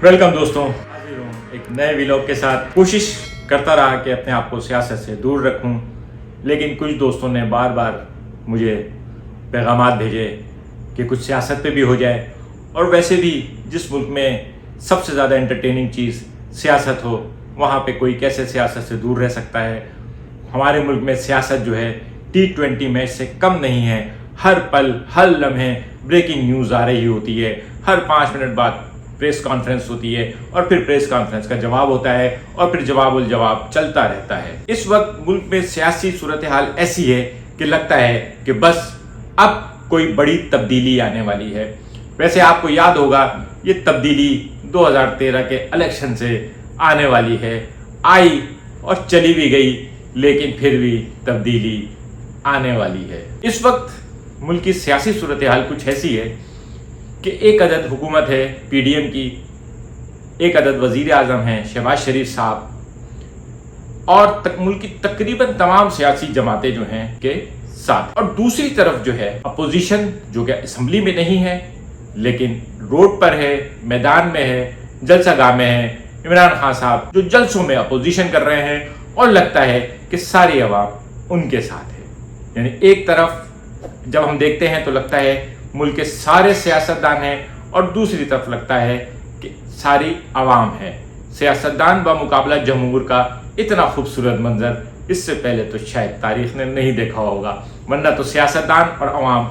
Welcome दोस्तों, हाजिर हूँ एक नए व्लॉग के साथ। कोशिश करता रहा कि अपने आप को सियासत से दूर रखूं, लेकिन कुछ दोस्तों ने बार बार मुझे पैगामात भेजे कि कुछ सियासत पे भी हो जाए। और वैसे भी जिस मुल्क में सबसे ज़्यादा एंटरटेनिंग चीज़ सियासत हो, वहाँ पे कोई कैसे सियासत से दूर रह सकता है। हमारे मुल्क में सियासत जो है T20 मैच से कम नहीं है। हर पल हर लम्हे ब्रेकिंग न्यूज़ आ रही होती है, हर 5 मिनट बाद प्रेस कॉन्फ्रेंस होती है और फिर प्रेस कॉन्फ्रेंस का जवाब होता है और फिर जवाब जवाब चलता रहता है। इस वक्त मुल्क में सियासी सूरत हाल ऐसी है कि लगता है कि बस अब कोई बड़ी तब्दीली आने वाली है। वैसे आपको याद होगा ये तब्दीली 2013 के इलेक्शन से आने वाली है। आई और चली भी गई, लेकिन फिर भी तब्दीली आने वाली है। इस वक्त मुल्क की सियासी सूरत हाल कुछ ऐसी है कि एक अदद हुकूमत है PDM की, एक अदद वज़ीर आज़म हैं शहबाज शरीफ साहब, और मुल्क की तकरीबन तमाम सियासी जमातें जो हैं के साथ। और दूसरी तरफ जो है अपोजिशन, जो कि असम्बली में नहीं है लेकिन रोड पर है, मैदान में है, जलसागाह में है। इमरान खान साहब जो जलसों में अपोजिशन कर रहे हैं और लगता है कि सारी अवाम उनके साथ है। यानी एक तरफ जब हम देखते हैं तो लगता है मुल्क के सारे सियासतदान हैं और दूसरी तरफ लगता है कि सारी आवाम है। सियासतदान बमुकाबला जमहूर का इतना खूबसूरत मंजर इससे पहले तो शायद तारीख ने नहीं देखा होगा, वरना तो सियासतदान और आवाम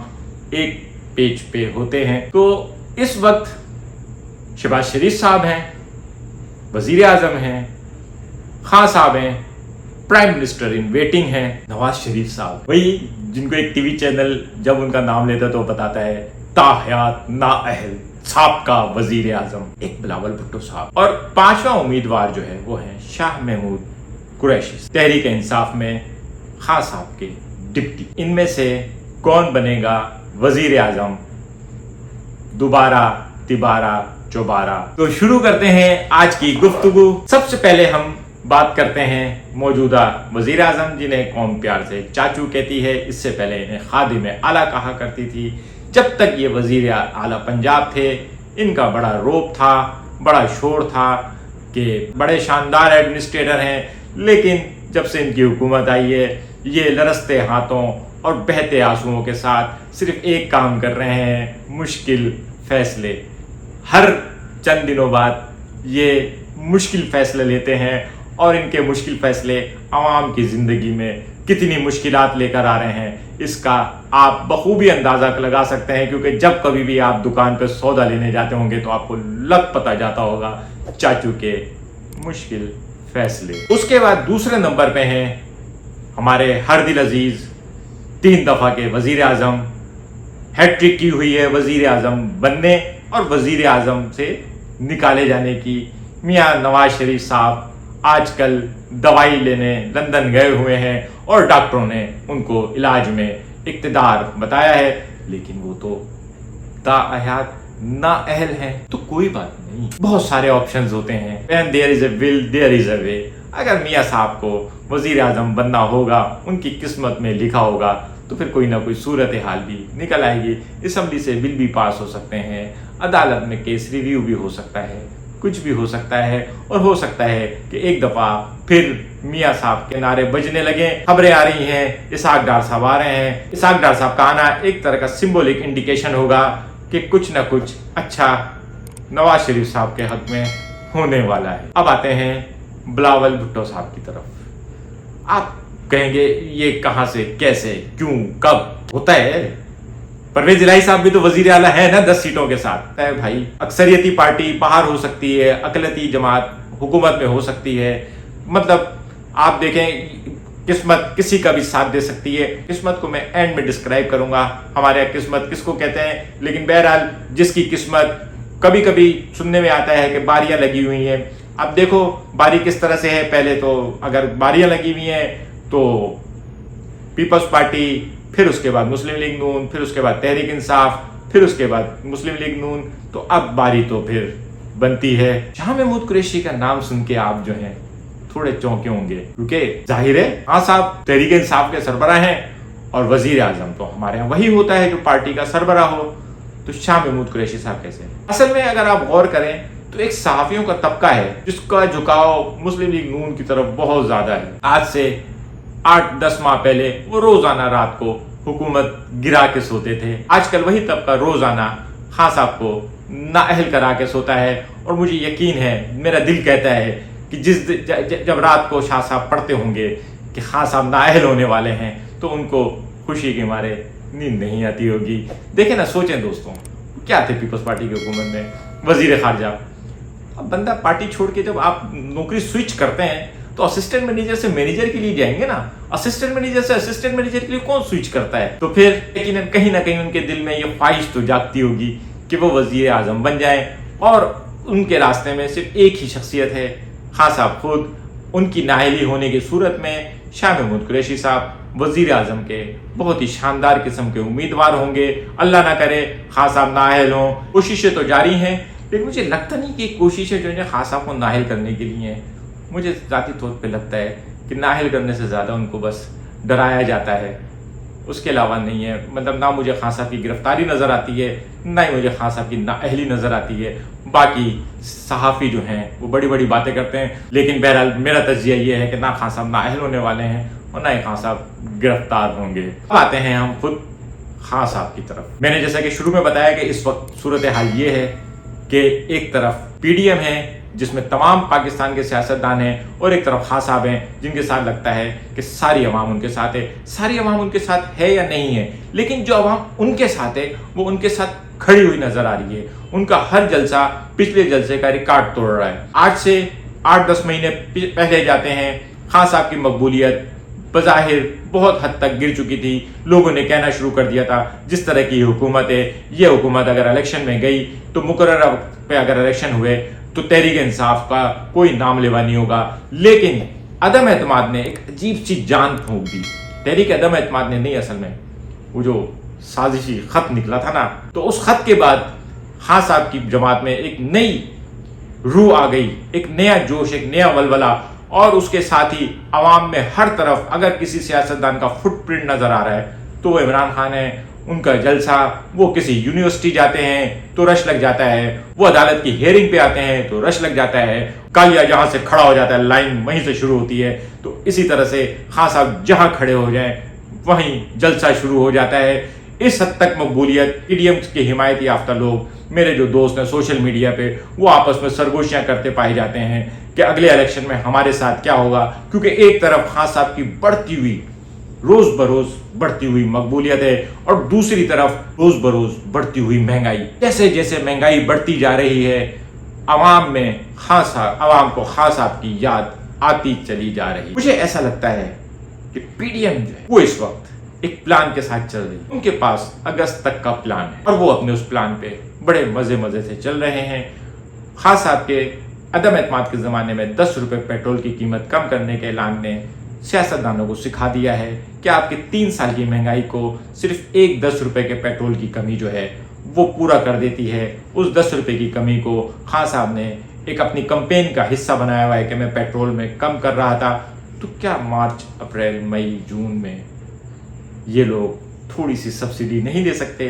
एक पेज पे होते हैं। तो इस वक्त शहबाज शरीफ साहब हैं, वजीर आजम हैं, खान साहब हैं, प्राइम मिनिस्टर इन वेटिंग हैं नवाज शरीफ साहब, वही जिनको एक टीवी चैनल जब उनका नाम लेता तो बताता है ताहयात नाअहल साबका वजीर आजम एक बिलावल भुट्टो साहब। और 5वां उम्मीदवार जो है वो है शाह महमूद कुरैशी, तहरीक इंसाफ में खान साहब के डिप्टी। इनमें से कौन बनेगा वजीर आजम दोबारा तिबारा चौबारा? तो शुरू करते हैं आज की गुफ्तगू। सबसे पहले हम बात करते हैं मौजूदा वजीर आजम, जिन्हें कौम प्यार से चाचू कहती है। इससे पहले इन्हें खादिम आला कहा करती थी। जब तक ये वजीर आला पंजाब थे, इनका बड़ा रोब था, बड़ा शोर था कि बड़े शानदार एडमिनिस्ट्रेटर हैं। लेकिन जब से इनकी हुकूमत आई है, ये लरसते हाथों और बहते आंसुओं के साथ सिर्फ एक काम कर रहे हैं, मुश्किल फैसले। हर चंद दिनों बाद ये मुश्किल फैसले लेते हैं और इनके मुश्किल फैसले आवाम की ज़िंदगी में कितनी मुश्किलात लेकर आ रहे हैं, इसका आप बखूबी अंदाज़ा लगा सकते हैं। क्योंकि जब कभी भी आप दुकान पर सौदा लेने जाते होंगे तो आपको लग पता जाता होगा चाचू के मुश्किल फैसले। उसके बाद दूसरे नंबर पे हैं हमारे हर दिल अजीज़ 3 दफ़ा के वज़ीर आज़म, हैट्रिक की हुई है वज़ीर आज़म बनने और वज़ीर आज़म से निकाले जाने की। मियाँ नवाज शरीफ साहब आजकल दवाई लेने लंदन गए हुए हैं और डॉक्टरों ने उनको इलाज में इक़्तिदार बताया है, लेकिन वो तो ताहयात नाअहल हैं। तो कोई बात नहीं, बहुत सारे ऑप्शंस होते हैं। When there is a will, there is a way। अगर मियाँ साहब को वज़ीर आज़म बनना होगा, उनकी किस्मत में लिखा होगा, तो फिर कोई ना कोई सूरत हाल भी निकल आएगी। असम्बली से बिल भी पास हो सकते हैं, अदालत में केस रिव्यू भी हो सकता है, कुछ भी हो सकता है। और हो सकता है कि एक दफ़ा फिर मियाँ साहब के नारे बजने लगे। खबरें आ रही हैं इसहाक डार साहब आ रहे हैं। इसहाक डार साहब का आना एक तरह का सिंबॉलिक इंडिकेशन होगा कि कुछ ना कुछ अच्छा नवाज शरीफ साहब के हक में होने वाला है। अब आते हैं बिलावल भुट्टो साहब की तरफ। आप कहेंगे ये कहाँ से, कैसे, क्यों, कब होता है? परवेज इलाही साहब भी तो वजीर आला है ना 10 सीटों के साथ। भाई अक्सरियती पार्टी बाहर हो सकती है, अकलती जमात हुकूमत में हो सकती है। मतलब आप देखें किस्मत किसी का भी साथ दे सकती है। किस्मत को मैं एंड में डिस्क्राइब करूंगा, हमारे यहाँ किस्मत किसको कहते हैं। लेकिन बहरहाल जिसकी किस्मत, कभी कभी सुनने में आता है कि बारियां लगी हुई हैं। अब देखो बारी किस तरह से है। पहले तो अगर बारियां लगी हुई हैं तो पीपल्स पार्टी, फिर उसके बाद मुस्लिम लीग नून, फिर उसके बाद तहरीक इंसाफ, फिर उसके बाद मुस्लिम लीग नून। तो अब बारी तो फिर बनती है। शाह महमूद कुरैशी का नाम सुन के आप जो हैं थोड़े चौंके होंगे, क्योंकि जाहिर है हाँ साहब तहरीक इंसाफ के सरबराह हैं और वजीर आजम तो हमारे यहाँ वही होता है जो पार्टी का सरबराह हो। तो शाह महमूद कुरैशी साहब कैसे? असल में अगर आप गौर करें तो एक सहाफियों का तबका है जिसका झुकाव मुस्लिम लीग नून की तरफ बहुत ज्यादा है। आज से 8-10 माह पहले वो रोजाना रात को हुकूमत गिरा के सोते थे, आजकल वही तबका रोजाना खान साहब को नाअहल करा के सोता है। और मुझे यकीन है, मेरा दिल कहता है कि जब रात को शाह साहब पढ़ते होंगे कि खान साहब नाअहल होने वाले हैं तो उनको खुशी के मारे नींद नहीं आती होगी। देखें ना, सोचें दोस्तों, क्या थे पीपल्स पार्टी की हुकूमत में वजीर खारजा। अब बंदा पार्टी छोड़ के जब आप नौकरी स्विच करते हैं तो असिस्टेंट मैनेजर से मैनेजर के लिए जाएंगे ना, असिस्टेंट मैनेजर से असिस्टेंट मैनेजर के लिए कौन स्विच करता है। तो फिर लेकिन कहीं ना कहीं उनके दिल में ये ख्वाहिश तो जागती होगी कि वो वजीर आजम बन जाएं, और उनके रास्ते में सिर्फ एक ही शख्सियत है, खान साहब खुद। उनकी नाअहली होने की सूरत में शाह महमूद कुरैशी साहब वजीर आजम के बहुत ही शानदार किस्म के उम्मीदवार होंगे। अल्लाह ना करे खान साहब नाअहल हों। कोशिशें तो जारी हैं, लेकिन मुझे लगता नहीं कि कोशिशें जो है खान साहब को नाअहल करने के लिए हैं। मुझे ज़ाती तौर पे लगता है कि नाअहल करने से ज़्यादा उनको बस डराया जाता है, उसके अलावा नहीं है। मतलब ना मुझे खान साहब की गिरफ्तारी नज़र आती है, ना ही मुझे खान साहब की नाअहली नज़र आती है। बाकी सहाफ़ी जो हैं वो बड़ी बड़ी बातें करते हैं, लेकिन बहरहाल मेरा तज्जिया ये है कि ना खान साहब नाअहल होने वाले हैं और ना ही खान साहब गिरफ्तार होंगे। अब आते हैं हम खुद खान साहब की तरफ। मैंने जैसा कि शुरू में बताया कि इस वक्त सूरत हाल ये है कि एक तरफ PDM है जिसमें तमाम पाकिस्तान के सियासतदान हैं, और एक तरफ खान साहब हैं जिनके साथ लगता है कि सारी अवाम उनके साथ है। सारी अवाम उनके साथ है या नहीं है, लेकिन जो अवाम उनके साथ है वो उनके साथ खड़ी हुई नजर आ रही है। उनका हर जलसा पिछले जलसे का रिकॉर्ड तोड़ रहा है। आज से 8-10 महीने पहले जाते हैं, खान साहब की मकबूलियत बज़ाहिर बहुत हद तक गिर चुकी थी। लोगों ने कहना शुरू कर दिया था जिस तरह की हुकूमत है, ये हुकूमत अगर इलेक्शन में गई तो मुकर्रर वक्त पे अगर इलेक्शन हुए तो तहरीक इंसाफ का कोई नाम लेवा नहीं होगा। लेकिन अदम एतमाद ने एक अजीब सी जान फूंक दी। तहरीक अदम एतमाद ने नहीं, असल में वो जो साजिशी खत निकला था ना, तो उस खत के बाद खान साहब की जमात में एक नई रूह आ गई, एक नया जोश, एक नया वलवला। और उसके साथ ही अवाम में हर तरफ अगर किसी सियासतदान का फुटप्रिंट नजर आ रहा है तो वो इमरान खान है। उनका जलसा, वो किसी यूनिवर्सिटी जाते हैं तो रश लग जाता है, वो अदालत की हियरिंग पे आते हैं तो रश लग जाता है, कालिया जहां से खड़ा हो जाता है लाइन वहीं से शुरू होती है। तो इसी तरह से खान साहब जहां खड़े हो जाएं वहीं जलसा शुरू हो जाता है। इस हद तक मकबूलियत PDM के हिमायती याफ्ता लोग, मेरे जो दोस्त हैं सोशल मीडिया पे, वो आपस में सरगोशियां करते पाए जाते हैं कि अगले इलेक्शन में हमारे साथ क्या होगा। क्योंकि एक तरफ खान साहब की बढ़ती हुई, रोज बरोज बढ़ती हुई मकबूलियत है, और दूसरी तरफ रोज बरोज बढ़ती हुई महंगाई। जैसे जैसे महंगाई बढ़ती जा रही है, अवाम में अवाम को खान साहब की याद आती चली जा रही है। मुझे ऐसा लगता है कि PDM जो है वो इस वक्त एक प्लान के साथ चल रही है। उनके पास अगस्त तक का प्लान है और वो अपने उस प्लान पे बड़े मजे से चल रहे हैं। खान साहब के अदम एतमाद के ज़माने में 10 रुपये पेट्रोल की कीमत कम करने के ऐलान ने सियासतदानों को सिखा दिया है कि आपके 3 साल की महंगाई को सिर्फ एक 10 रुपये के पेट्रोल की कमी जो है वो पूरा कर देती है। उस 10 रुपये की कमी को खान साहब ने एक अपनी कंपेन का हिस्सा बनाया हुआ है कि मैं पेट्रोल में कम कर रहा था। तो क्या मार्च, अप्रैल, मई, जून में ये लोग थोड़ी सी सब्सिडी नहीं दे सकते?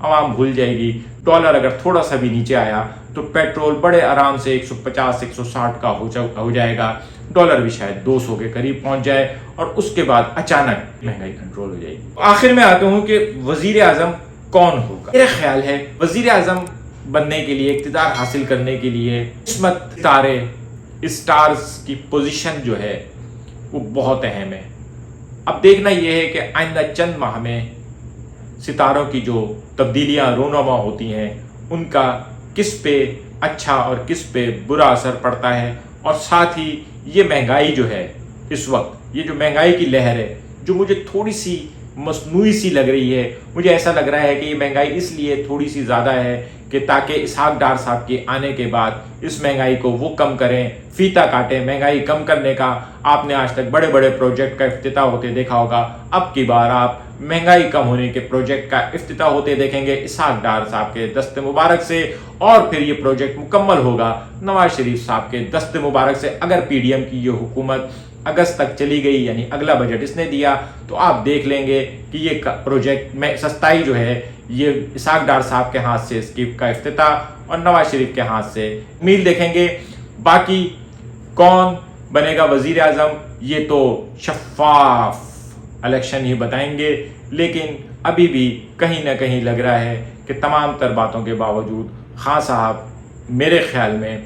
आवाम भूल जाएगी। डॉलर अगर थोड़ा सा भी नीचे आया तो पेट्रोल बड़े आराम से 150-160 का हो जाएगा, डॉलर भी शायद 200 के करीब पहुंच जाए, और उसके बाद अचानक महंगाई कंट्रोल हो जाएगी। आखिर में आता हूं कि वजीर आजम कौन होगा। मेरा ख्याल है वजीर आजम बनने के लिए, इक्तिदार हासिल करने के लिए किस्मत, स्टार्स की पोजीशन जो है वो बहुत अहम है। अब देखना यह है कि आइंदा चंद माह में सितारों की जो तब्दीलियां रोनुमा होती हैं उनका किस पे अच्छा और किस पे बुरा असर पड़ता है। और साथ ही ये महंगाई जो है इस वक्त, ये जो महंगाई की लहर है जो मुझे थोड़ी सी मसनूई सी लग रही है, मुझे ऐसा लग रहा है कि ये महंगाई इसलिए थोड़ी सी ज़्यादा है कि ताकि इसहाक डार साहब के आने के बाद इस महंगाई को वो कम करें, फीता काटें। महंगाई कम करने का आपने आज तक बड़े बड़े प्रोजेक्ट का इफ्तिताह होते देखा होगा, अब की बार आप महंगाई कम होने के प्रोजेक्ट का इफ्तिताह होते देखेंगे इसहाक डार साहब के दस्ते मुबारक से। और फिर ये प्रोजेक्ट मुकम्मल होगा नवाज शरीफ साहब के दस्ते मुबारक से, अगर PDM की ये हुकूमत اگست تک چلی گئی، یعنی اگلا بجٹ اس نے دیا، تو آپ دیکھ لیں گے کہ یہ پروجیکٹ میں 27 جو ہے یہ اسحاق ڈار صاحب کے ہاتھ سے اسکیپ کا افتتاح اور نواز شریف کے ہاتھ سے۔ امید دیکھیں گے باقی کون بنے گا وزیر اعظم، یہ تو شفاف الیکشن ہی بتائیں گے، لیکن ابھی بھی کہیں نہ کہیں لگ رہا ہے کہ تمام تر باتوں کے باوجود خان صاحب میرے خیال میں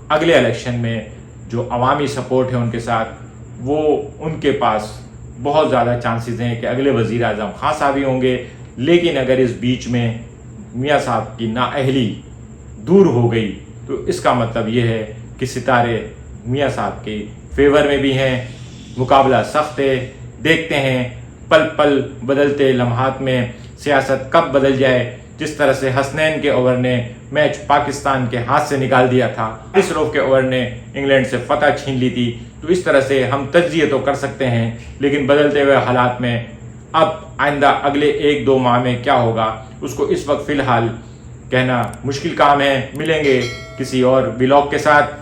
اگلے الیکشن میں جو عوامی سپورٹ ہے ان کے ساتھ، وہ ان کے پاس بہت زیادہ چانسز ہیں کہ اگلے وزیر اعظم خان صاحب ہی ہوں گے۔ لیکن اگر اس بیچ میں میاں صاحب کی نااہلی دور ہو گئی تو اس کا مطلب یہ ہے کہ ستارے میاں صاحب کے فیور میں بھی ہیں، مقابلہ سخت ہے۔ دیکھتے ہیں پل پل بدلتے لمحات میں سیاست کب بدل جائے۔ جس طرح سے حسنین کے اوور نے میچ پاکستان کے ہاتھ سے نکال دیا تھا، اس روف کے اوور نے انگلینڈ سے فتح چھین لی تھی، تو اس طرح سے ہم تجزیہ تو کر سکتے ہیں، لیکن بدلتے ہوئے حالات میں اب آئندہ اگلے 1-2 ماہ میں کیا ہوگا اس کو اس وقت فی الحال کہنا مشکل کام ہے۔ ملیں گے کسی اور ولاگ کے ساتھ۔